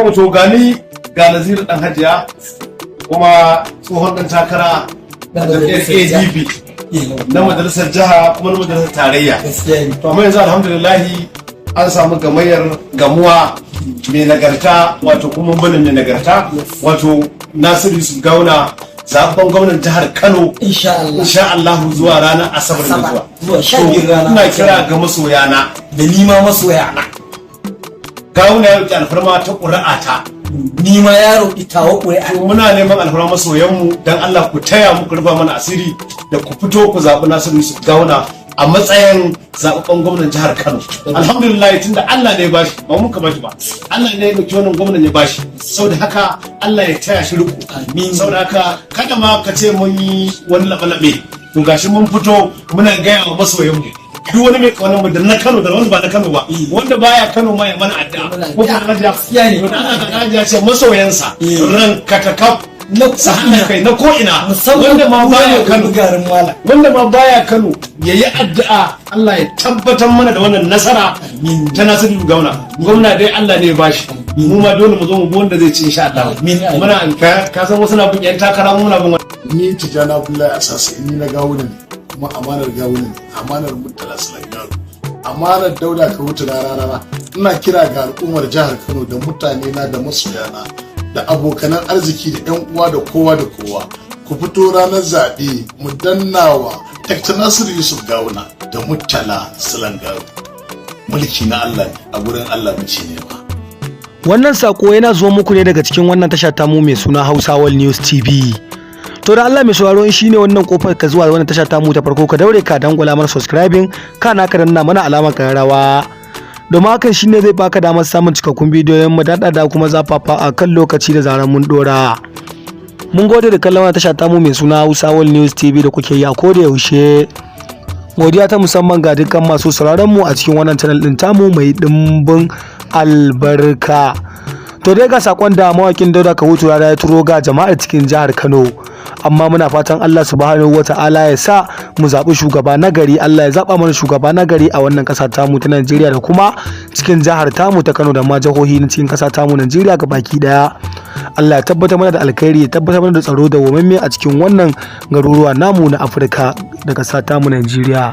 wato gani ga Naziru dan Hajiya kuma tsohon dan takara da ADP na majalisar jiha kuma na majalisar tarayya. To amma yanzu alhamdulillah an samu gamuwa mai nagarta wato kuma bane mai nagarta wato Nasiru Yusuf Gawuna zaben gwamnan jihar Kano insha Allah zuwa ranar Asabar da zuwa. Ina kira ga masoyana da nima masoyana. Gawuna ya roki alfarma ta ƙuri'ata. Ni ma ya roki tawo ƙuri'a. Muna neman alfarma masoyanmu dan Allah ku taya mu ku rufa mana asiri da ku fito ku zaɓi Nasiru Yusuf Gawuna a matsayin zaɓaɓɓen gwamnan jihar Kano. Alhamdulillah tunda Allah ne ya bashi ba muka bashi ba. Allah ne ya dauki wannan gwamnan ya bashi. Saboda haka Allah ya taya shi riko. Amin. Saboda haka kada ma ka ce mun yi wani laɓe-laɓe. To gashi mun fito muna gaya wa masoyanmu. Duk wani mai kawanan mu da na Kano da wanda ba na Kano ba wanda baya Kano ma ya mana addu'a ko kuma na gaskiya ne don Allah ka ya ce masoyansa ran katakaf na kai na ko ina wanda ma baya Kano garin mala wanda ma baya Kano yayi addu'a Allah ya tabbatar mana da wannan nasara ta Nasiru Gawuna gwamna dai Allah ne ya bashi mu ma dole mu zo mu bi wanda zai ci insha Allah muna ka san wasu na bin yan takara mu na bin ni Tijjani Abdullahi Asasi ni na Gawuna ne kuma amanar Gawuna ne amanar Murtala Sulaiman amanar Dauda Kahutu rarara ina kira ga al'ummar jihar Kano da mutane na da masoyana da abokanan arziki da yan uwa da kowa ku fito ranar zaɓe mu dannawa Dr. Nasiru Yusuf Gawuna da Murtala Sulaiman mulki na Allah ne a gurin Allah mu ci ne ba. Wannan sako yana zuwa muku ne daga cikin wannan tasha tamu mai suna Hausa World News TV. To da Allah mai sauraro shine wannan kofar ka zuwa wannan tasha tamu ta farko ka daure ka dangwala mana subscribing kana ka danna mana alamar karrawa. Domin hakan shine zai baka damar samun cikakkun bidiyoyin mu da kuma zafafa a kan lokaci da zaran mun dora. Mun gode da kallon wannan tasha tamu mai suna Hausa World News TV da kuke yi a koda yaushe. Godiya ta musamman ga dukkan masu sauraron mu a cikin wannan channel din tamu mai dimbin albarka. To dai ga sakon da mawakin Dauda Kahutu ya turo ga jama'ar cikin jihar Kano. Amma muna fatan Allah subhanahu wata'ala ya sa mu zaɓi shugaba nagari, Allah ya zaɓa mana shugaba nagari a wannan ƙasa tamu ta Najeriya da kuma cikin jihar tamu ta Kano da ma jihohi na cikin ƙasa tamu Najeriya baki daya. Allah ya tabbatar mana da alkhairi, ya tabbatar mana da tsaro da wamamme a cikin wannan garuruwa namu na Afirka da ƙasa tamu Najeriya.